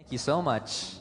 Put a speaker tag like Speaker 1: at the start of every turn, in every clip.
Speaker 1: Thank you so much.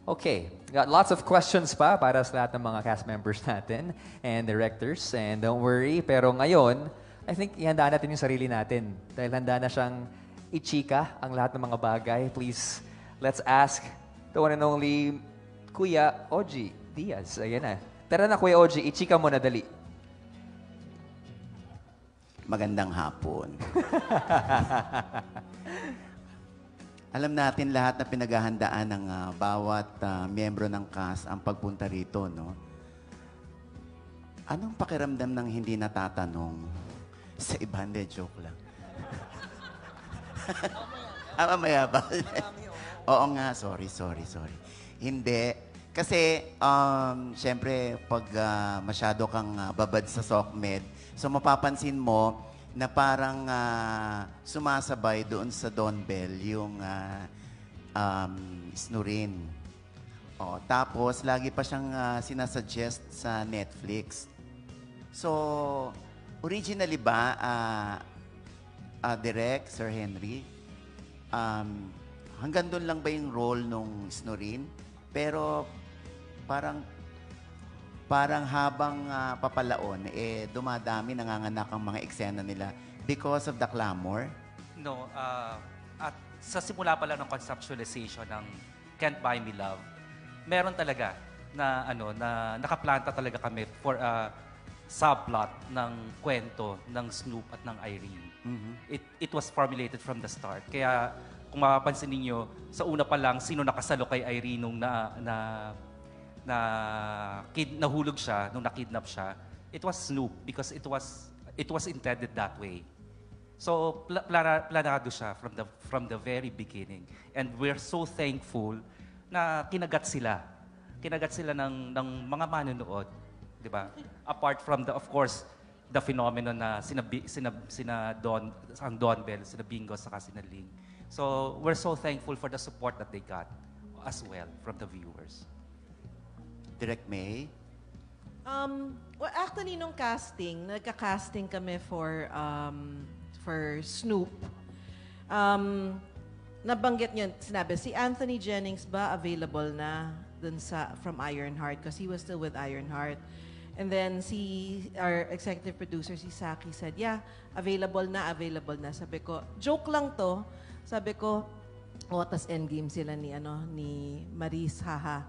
Speaker 1: Okay, got lots of questions pa para sa lahat ng mga cast members natin and directors. And don't worry, pero ngayon, I think ihanda natin yung sarili natin. Dahil handa na siyang ichika ang lahat ng mga bagay. Please, let's ask the one and only Kuya Oji Diaz. Ayan na. Tara na, Kuya Oji, ichika mo na dali.
Speaker 2: Magandang hapon. Alam natin lahat na pinaghahandaan ng bawat miyembro ng cast ang pagpunta rito, no? Anong pakiramdam ng hindi natatanong? Sa iba, hindi, joke lang. Mamaya ba? Oo nga, sorry. Hindi. Kasi, syempre, pag masyado kang babad sa SOCMED, so mapapansin mo, na parang sumasabay doon sa Don Bell yung snurin. Tapos, lagi pa siyang sinasuggest sa Netflix. So, originally ba, Direk, Sir Henry, hanggang doon lang ba yung role nung snurin? Pero parang habang papalaon, dumadami, nanganganak ang mga eksena nila because of the clamor?
Speaker 3: No, at sa simula pa lang ng conceptualization ng Can't Buy Me Love, meron talaga na nakaplanta talaga kami for a subplot ng kwento ng Snoop at ng Irene.
Speaker 2: Mm-hmm.
Speaker 3: It was formulated from the start. Kaya kung mapapansin ninyo, sa una pa lang, sino nakasalo kay Irene nung nahulog siya, nung nakidnap siya, it was Snoop because it was intended that way. So planado siya from the very beginning, and we're so thankful na kinagat sila ng mga manonood, di ba? Apart from of course the phenomenon na sina Don Bell, sina Bingo, saka sina Ling. So we're so thankful for the support that they got as well from the viewers.
Speaker 2: Direct May?
Speaker 4: Well, actually, nung casting, nagka-casting kami for Snoop. Nabanggit niyo, sinabi, si Anthony Jennings ba available na dun from Ironheart? Because he was still with Ironheart. And then our executive producer, si Saki, said, yeah, available na. Sabi ko, joke lang to. Sabi ko, tas endgame sila ni Maris, haha.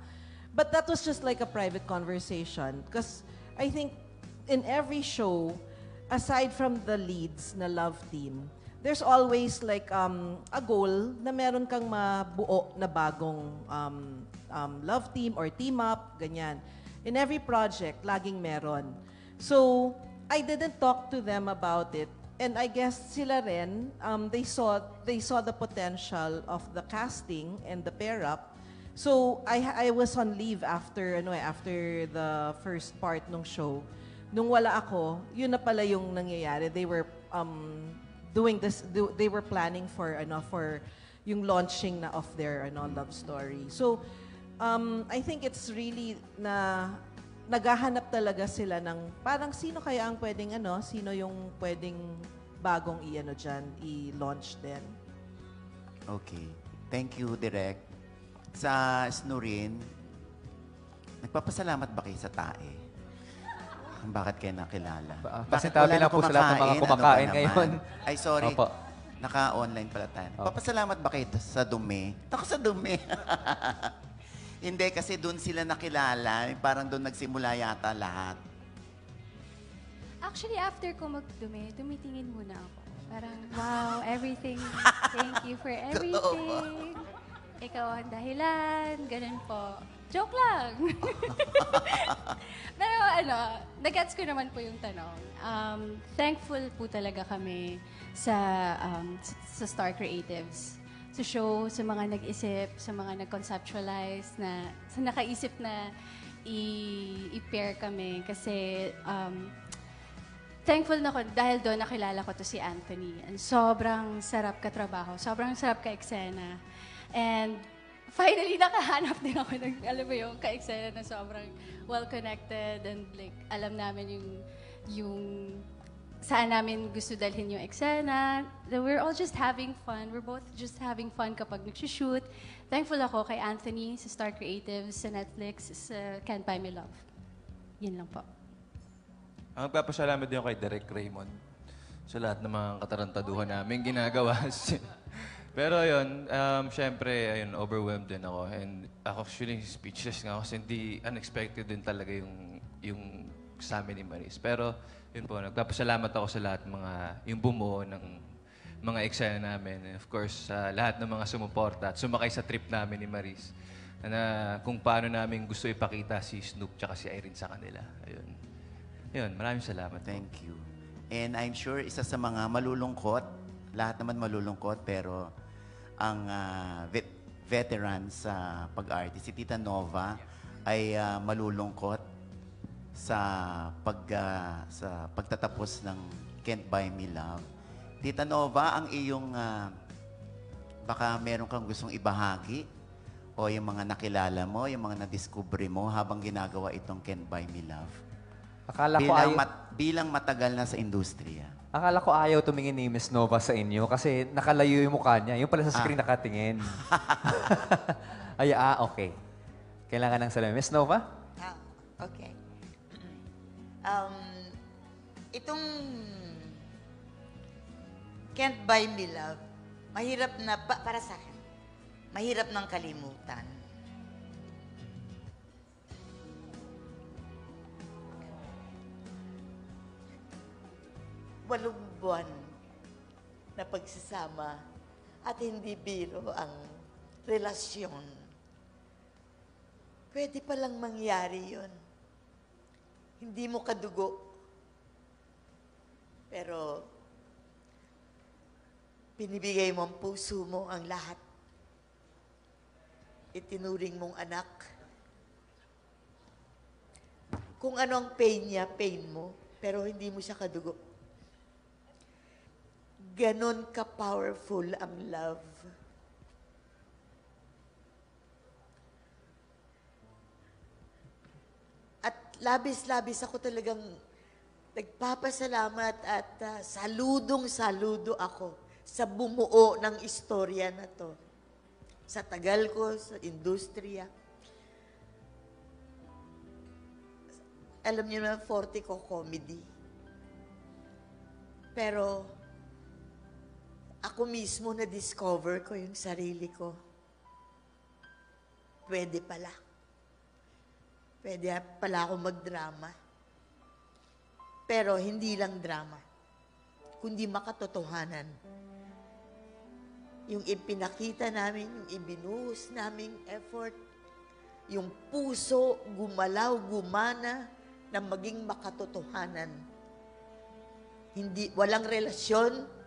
Speaker 4: But that was just like a private conversation because I think in every show, aside from the leads na love team, there's always like a goal na meron kang mabuo na bagong love team or team up, ganyan. In every project, laging meron. So, I didn't talk to them about it. And I guess sila rin, they saw the potential of the casting and the pair-up. So, I was on leave after the first part ng show. Nung wala ako, yun na pala yung nangyayari. They were doing this, they were planning for yung launching na of their love story. So, I think it's really na naghahanap talaga sila ng parang sino kaya ang pwedeng sino yung pwedeng bagong i-launch din.
Speaker 2: Okay. Thank you, Direk. Sa Snurin, nagpapasalamat ba kayo sa tae? Bakit kayo nakilala?
Speaker 1: Kasi tabi lang po sa lahat ng mga kumakain ngayon.
Speaker 2: Ay, sorry.
Speaker 1: Opo.
Speaker 2: Naka-online pala tayo. Papasalamat ba kayo sa dumi? Ako sa dumi. Hindi, kasi doon sila nakilala. Parang doon nagsimula yata lahat.
Speaker 5: Actually, after ko magdumi, tumitingin muna ako. Parang, wow, everything. Thank you for everything. Ikaw ang dahilan, ganun po. Joke lang. Pero nag-gets ko naman po yung tanong. Thankful po talaga kami sa Star Creatives. Sa show, sa mga nag-isip, sa mga nag-conceptualize, sa nakaisip na i-pair kami. Kasi thankful na ko dahil doon nakilala ko to si Anthony. And sobrang sarap katrabaho, sobrang sarap ka-eksena. And finally, nakahanap din ako ng, alam mo yung ka-eksena na sobrang well-connected and like, alam namin yung saan namin gusto dalhin yung eksena. We're all just having fun. We're both just having fun kapag nag-shoot. thankful ako kay Anthony, sa Star Creative, sa Netflix, sa Can't Buy Me Love. Yun lang po.
Speaker 6: Ang magpapasalamat din ako kay Derek Raymond sa lahat ng mga katarantaduhan namin ginagawa. Pero yun, syempre, ayun, overwhelmed din ako. And ako actually speechless nga ako kasi hindi unexpected din talaga yung sa amin ni Maris. Pero yun po, nagpapasalamat ako sa lahat yung bumuo ng mga eksena namin. And of course, sa lahat ng mga sumuporta at sumakay sa trip namin ni Maris na kung paano namin gusto ipakita si Snoop tsaka si Irene sa kanila. Ayun. Yun, maraming salamat.
Speaker 2: Thank you. And I'm sure isa sa mga malulungkot, lahat naman malulungkot, pero ang veteran sa pag-arte, si Tita Nova, ay malulungkot sa pagtatapos ng Can't Buy Me Love. Tita Nova, ang iyong, baka meron kang gustong ibahagi o yung mga nakilala mo, yung mga nadiskubre mo habang ginagawa itong Can't Buy Me Love.
Speaker 1: Akala ko ayaw,
Speaker 2: Bilang matagal na sa industriya.
Speaker 1: akala ko ayaw tumingin ni Miss Nova sa inyo kasi nakalayo yung mukha niya. Yung pala sa screen nakatingin. Ay, okay. Kailangan ng salamin. Miss Nova?
Speaker 7: Okay. Itong Can't Buy Me Love, mahirap na, para sa akin, mahirap ng kalimutan. Walong buwan na pagsasama at hindi biro ang relasyon. Pwede palang mangyari yun. Hindi mo kadugo. Pero, binibigay mo ang puso mo, ang lahat. Itinuring mong anak. Kung ano ang pain niya, pain mo. Pero hindi mo siya kadugo. Ganon ka-powerful ang love. At labis-labis ako talagang nagpapasalamat at saludong-saludo ako sa bumuo ng istorya na to. Sa tagal ko, sa industriya. Alam niyo naman, forte ko comedy. Pero, ako mismo na-discover ko yung sarili ko. Pwede pala. Pwede pala ako magdrama. Pero hindi lang drama, kundi makatotohanan. Yung ipinakita namin, yung ibinuhos naming effort, yung puso gumalaw, gumana na maging makatotohanan. Walang relasyon,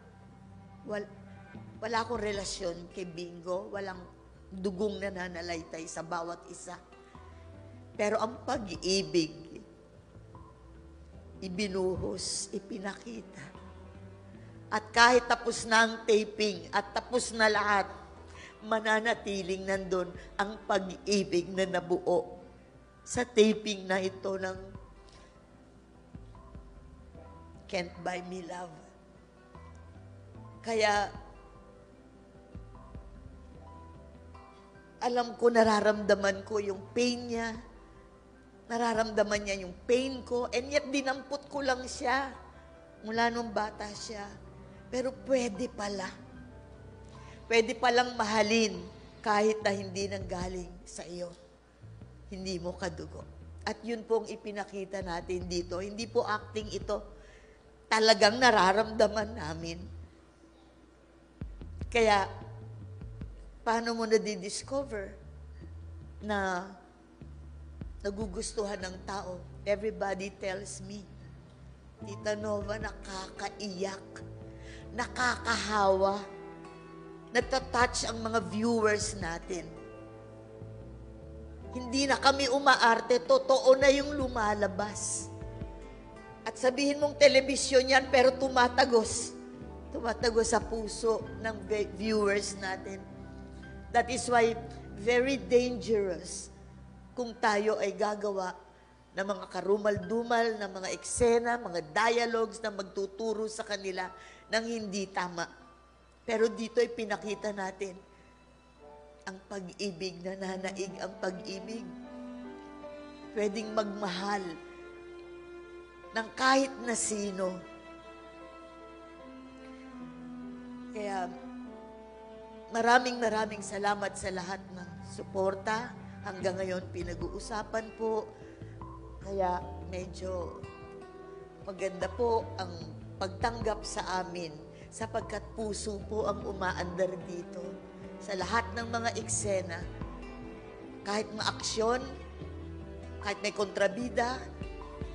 Speaker 7: wala akong relasyon kay Bingo, walang dugong nananalaytay sa bawat isa. Pero ang pag-ibig, ibinuhos, ipinakita. At kahit tapos na ang taping at tapos na lahat, mananatiling nandun ang pag-ibig na nabuo sa taping na ito ng Can't Buy Me Love. Kaya, alam ko, nararamdaman ko yung pain niya. Nararamdaman niya yung pain ko. And yet, dinampot ko lang siya. Mula nung bata siya. Pero pwede pala. Pwede palang mahalin kahit na hindi nanggaling sa iyo. Hindi mo kadugo. At yun pong ipinakita natin dito. Hindi po acting ito. Talagang nararamdaman namin. Kaya, paano mo na-discover na nagugustuhan ng tao? Everybody tells me, Tita Nova, nakakaiyak, nakakahawa, natatouch ang mga viewers natin. Hindi na kami umaarte, totoo na yung lumalabas. At sabihin mong telebisyon yan, pero tumatagos sa puso ng viewers natin. That is why very dangerous kung tayo ay gagawa ng mga karumal-dumal, ng mga eksena, mga dialogues na magtuturo sa kanila ng hindi tama. Pero dito ay pinakita natin ang pag-ibig, nananaig ang pag-ibig. Pwedeng magmahal ng kahit na sino. Kaya maraming salamat sa lahat ng suporta. Hanggang ngayon, pinag-uusapan po. Kaya medyo maganda po ang pagtanggap sa amin sapagkat puso po ang umaandar dito. Sa lahat ng mga eksena, kahit maaksyon, kahit may kontrabida,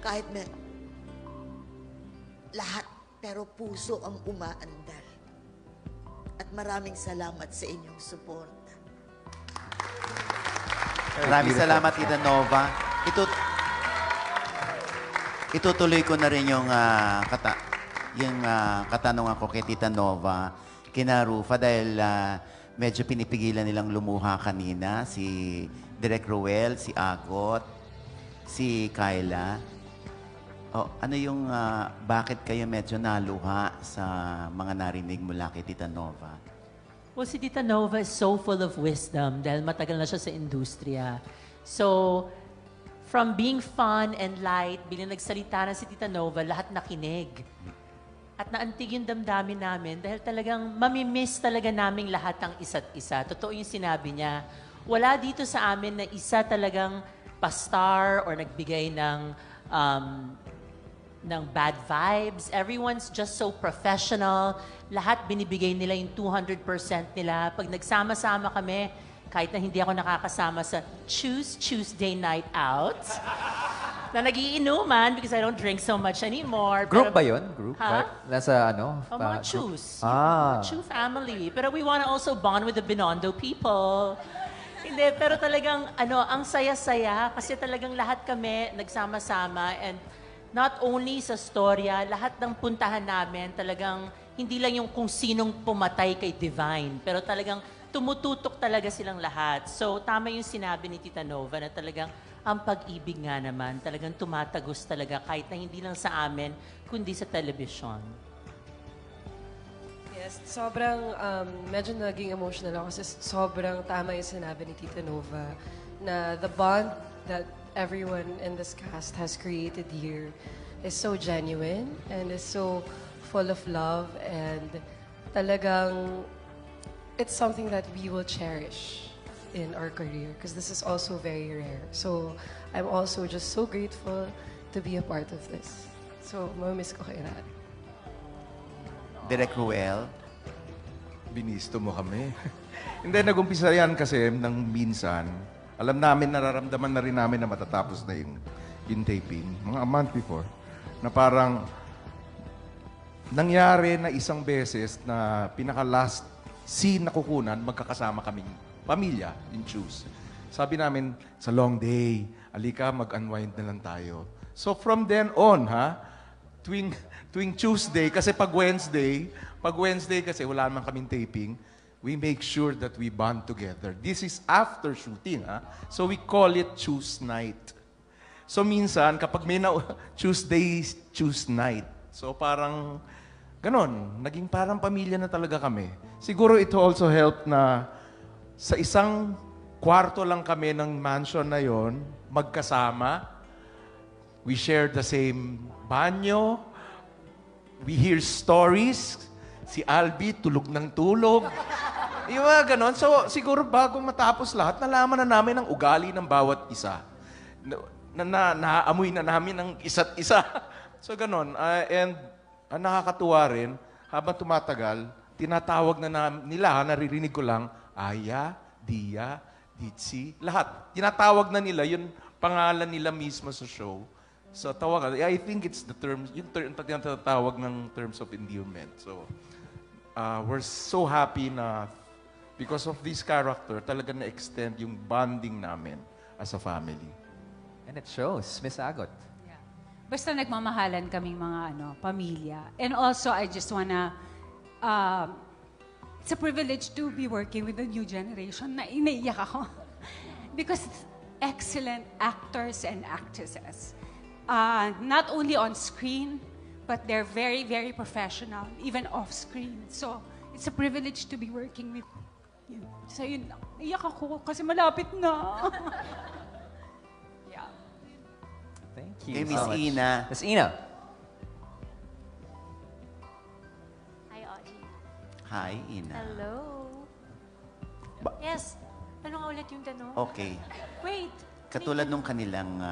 Speaker 7: kahit may lahat, pero puso ang umaandar. At maraming salamat sa inyong suporta.
Speaker 2: Maraming salamat, Tita Nova. Itutuloy ko na rin yung, katanungan ko kay Tita Nova, kina Rufa, dahil medyo pinipigilan nilang lumuha kanina, si Direk Ruel, si Agot, si Kyla. Ano yung, bakit kayo medyo naluha sa mga narinig mula kay Tita Nova?
Speaker 8: Well, si Tita Nova is so full of wisdom dahil matagal na siya sa industriya. So, from being fun and light, bilang nagsalita na si Tita Nova, lahat nakinig. At naantig yung damdamin namin dahil talagang mamimiss talaga naming lahat ang isa't isa. Totoo yung sinabi niya. Wala dito sa amin na isa talagang pastar or nagbigay ng bad vibes. Everyone's just so professional. Lahat binibigay nila yung 200% nila. Pag nagsama-sama kami, kahit na hindi ako nakakasama sa Tuesday night out, na nagiinuman because I don't drink so much anymore.
Speaker 1: Group
Speaker 8: Pero-
Speaker 1: ba yun? Group?
Speaker 8: Ha?
Speaker 1: Nasa ano?
Speaker 8: Oh, mga
Speaker 1: group?
Speaker 8: choose.
Speaker 1: Ah.
Speaker 8: Mga Chew family. Pero we want to also bond with the Binondo people. Hindi, pero talagang ang saya-saya kasi talagang lahat kami nagsama-sama and not only sa storya, lahat ng puntahan namin talagang hindi lang yung kung sinong pumatay kay Divine, pero talagang tumututok talaga silang lahat. So tama yung sinabi ni Tita Nova na talagang ang pag-ibig nga naman talagang tumatagos talaga kahit na hindi lang sa amin kundi sa television.
Speaker 9: Yes, sobrang medyo naging emotional ako kasi sobrang tama yung sinabi ni Tita Nova na the bond that everyone in this cast has created here is so genuine and is so full of love and talagang it's something that we will cherish in our career because this is also very rare. So I'm also just so grateful to be a part of this. So mamamiss ko kay Ran.
Speaker 2: Direk Ruel?
Speaker 10: Binisto mo kami. Hindi, nag-umpisa yan kasi nang minsan, alam namin, nararamdaman na rin namin na matatapos na yung taping, mga a month before, na parang nangyari na isang beses na pinaka-last scene na kukunan, magkakasama kaming pamilya, in Choose. Sabi namin, sa long day, alika, mag-unwind na lang tayo. So from then on, tuwing Tuesday, kasi pag Wednesday kasi wala naman kaming taping, we make sure that we bond together. This is after shooting, So we call it Choose Night. So minsan, kapag may Tuesday, Choose Night. So parang, ganon, naging parang pamilya na talaga kami. Siguro it also helped na sa isang kwarto lang kami ng mansion na yon, magkasama. We share the same banyo. We hear stories. Si Albi, tulog ng tulog. Yung mga ganon. So, siguro bago matapos lahat, nalaman na namin ang ugali ng bawat isa. Naamoy na namin ang isa't isa. So, ganon. And ang nakakatuwa rin, habang tumatagal, tinatawag na nila, naririnig ko lang, Aya, Dia, Ditsi, lahat. Tinatawag na nila, yung pangalan nila mismo sa show. So, tawag. I think it's the terms, yung tinatawag ng terms of endearment. So, we're so happy na because of this character, talaga na-extend yung bonding namin as a family.
Speaker 1: And it shows, Miss Agot.
Speaker 11: Basta nagmamahalan kaming mga pamilya. And also, I just wanna, it's a privilege to be working with the new generation na inaiyak ako. Because excellent actors and actresses. Not only on screen, but they're very, very professional, even off screen. So, it's a privilege to be working with you. So, yun lang. Iyak ako kasi malapit na. Yeah.
Speaker 1: Thank you
Speaker 2: Kay
Speaker 1: so
Speaker 2: Miss
Speaker 1: much.
Speaker 2: Ina.
Speaker 1: Miss Ina.
Speaker 12: Hi, Audie.
Speaker 2: Hi, Ina.
Speaker 12: Hello. Yes. Ano nga ulit yung tanong?
Speaker 2: Okay.
Speaker 12: Wait.
Speaker 2: Katulad nung kanilang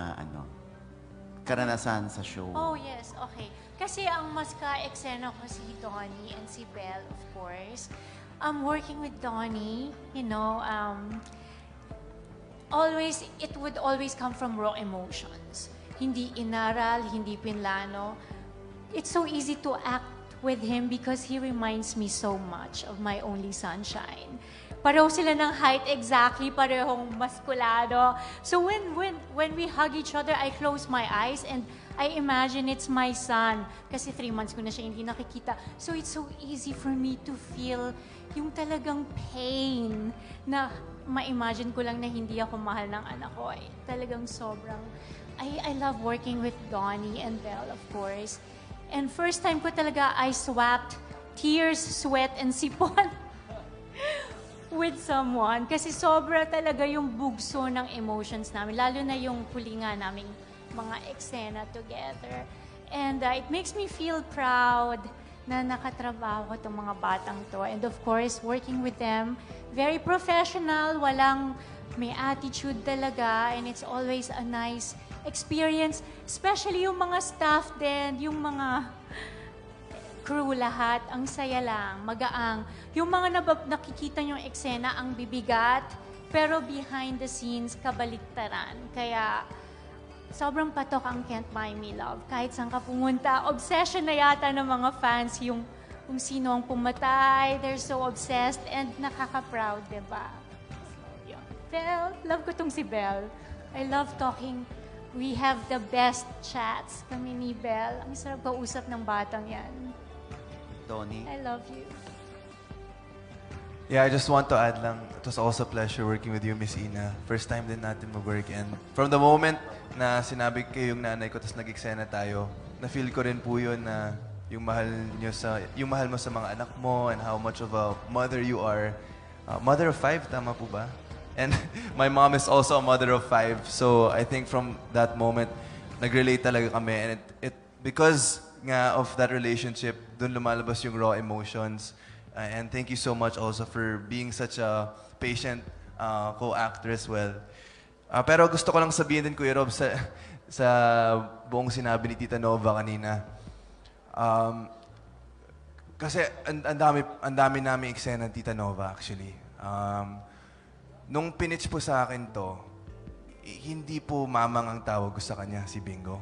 Speaker 2: karanasan sa show.
Speaker 12: Oh, yes. Okay. Kasi ang mas ka-eksena ko si Donnie and si Belle, of course. Working with Donnie, it would always come from raw emotions. Hindi inaral, hindi pinlano. It's so easy to act with him because he reminds me so much of my only sunshine. Pareho sila ng height exactly, parehong maskulado. So when we hug each other, I close my eyes and I imagine it's my son. Kasi 3 months ko na siya hindi nakikita. So it's so easy for me to feel yung talagang pain na ma-imagine ko lang na hindi ako mahal ng anak ko. Talagang sobrang... I love working with Donnie and Belle, of course. And first time ko talaga, I swapped tears, sweat, and sipon with someone. Kasi sobra talaga yung bugso ng emotions namin. Lalo na yung huli nga naming mga eksena together. And it makes me feel proud na nakatrabaho ko itong mga batang to. And of course, working with them, very professional, walang may attitude talaga. And it's always a nice experience. Especially yung mga staff din, yung mga crew lahat, ang saya lang, magaang. Yung mga nakikita yung eksena, ang bibigat, pero behind the scenes, kabaliktaran. Kaya, sobrang patok ang Can't Buy Me Love. Kahit saan ka pumunta, obsession na yata ng mga fans yung kung sino ang pumatay. They're so obsessed and nakaka-proud, diba? So, yun. Belle, love ko tong si Belle. I love talking. We have the best chats kami ni Belle. Ang sarap kausap ng batang yan.
Speaker 2: Donnie?
Speaker 12: I love you.
Speaker 13: Yeah, I just want to add lang, it was also a pleasure working with you, Miss Ina. First time din natin mag-work and from the moment na sinabi ko yung nanay ko tapos nag-eksena tayo, na-feel ko rin po yun na yung mahal mo sa mga anak mo and how much of a mother you are. Mother of 5, tama po ba? And my mom is also a mother of 5. So I think from that moment, nag-relate talaga kami. And it because nga of that relationship, dun lumalabas yung raw emotions. And thank you so much also for being such a patient co-actor as well. Pero gusto ko lang sabihin din, Kuya Rob, sa buong sinabi ni Tita Nova kanina. Kasi ang dami namin eksena ng Tita Nova actually. Nung pinitch po sa akin to, hindi po mamang ang tawag ko sa kanya, si Bingo.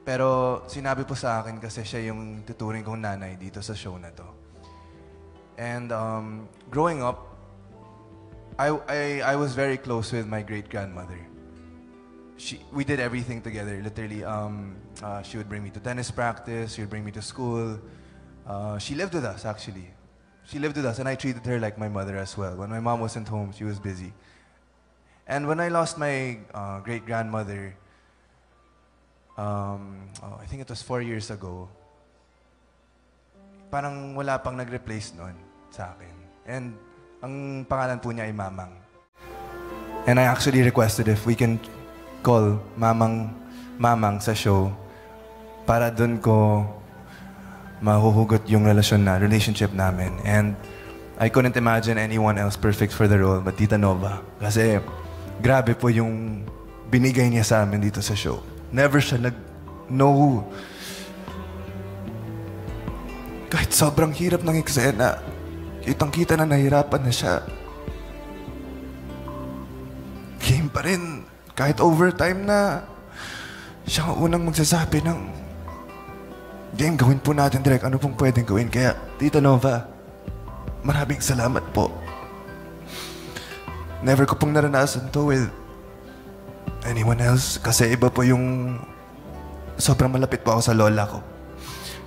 Speaker 13: Pero sinabi po sa akin kasi siya yung tuturing kong nanay dito sa show na to. And growing up, I was very close with my great-grandmother. We did everything together, literally. She would bring me to tennis practice, she would bring me to school. She lived with us, actually. She lived with us, and I treated her like my mother as well. When my mom wasn't home, she was busy. And when I lost my great-grandmother, I think it was 4 years ago, parang wala pang nag-replace nun sa akin. And ang pangalan po niya ay Mamang. And I actually requested if we can call Mamang sa show para dun ko mahuhugot yung relationship namin. And I couldn't imagine anyone else perfect for the role but Tita Nova. Kasi grabe po yung binigay niya sa amin dito sa show. Never siya no. Kahit sobrang hirap ng eksena, kitang-kita na nahirapan na siya. Game pa rin. Kahit overtime na, siya ang unang magsasabi ng, game, gawin po natin direct. Ano pong pwedeng gawin? Kaya, Tita Nova, maraming salamat po. Never ko pong naranasan to with anyone else. Kasi iba po yung sobrang malapit po ako sa lola ko.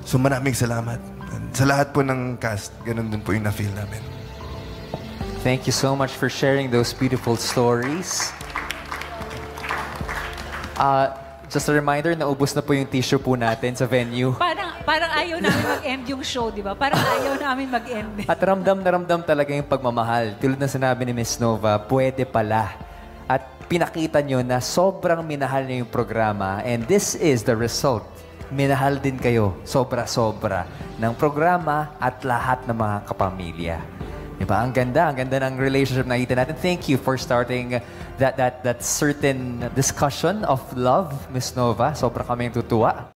Speaker 13: So maraming salamat. And sa lahat po ng cast, ganun din po yung na-feel namin.
Speaker 1: Thank you so much for sharing those beautiful stories. Just a reminder, naubos na po yung tissue po natin sa venue.
Speaker 11: Parang
Speaker 14: Parang ayaw namin mag-end yung show, di ba? Parang ayaw namin mag-end.
Speaker 1: At ramdam na ramdam talaga yung pagmamahal. Tulad na sinabi ni Miss Nova, pwede pala. At pinakita nyo na sobrang minahal niyo yung programa. And this is the result. Minahal din kayo, sobra-sobra, ng programa at lahat ng mga kapamilya. Diba? Ang ganda ng relationship na nakita natin. Thank you for starting that certain discussion of love, Miss Nova. Sobra kaming tutuwa.